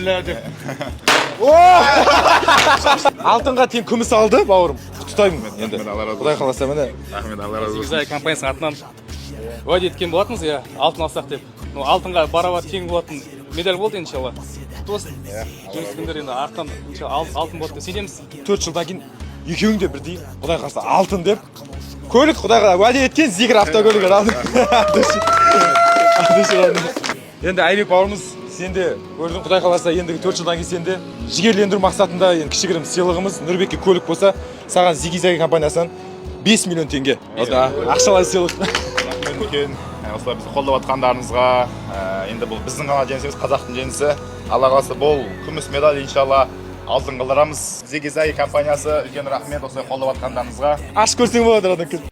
бля деп. Алтынға тең күміс алды бауырым. Құттықтаймын енді. Құдай қаласа міне. Рахмет, Алла разы болсын. Зигзаг компаниясының атынан уәде еткен болатынбыз, иә, алтын алсақ деп. Алтынға барабар тең болатын медаль болды иншалла. Тосын. Жеңіс күндері енді арттан алтын болды деп сенеміз. 4 жылдан кейін екеуің де бірдей. Құдай қаласа алтын деп. Көлік құдайға уәде еткен Зигр автокөлігі алды. Енді Айбек бауырымыз, сен де көрдің, құдай қаласа ендігі 4 жылдан кейін сен де жігерлендіру мақсатында енді кішігірім сыйлығымыз Нұрбекке көлік болса, саған Зигзаг компаниясынан 5 миллион теңге. Ақшалай сыйлық. Рахмет үлкен. Осылай бізді қолдап жатқандарыңызға, енді бұл біздің ғана жеңіс емес, қазақтың жеңісі. Алла қаласа бол күміс медаль иншалла алтын қалдырамыз. Зигзаг компаниясы үлкен рахмет осылай қолдап жатқандарыңызға. Аш көрсең болады одан кейін.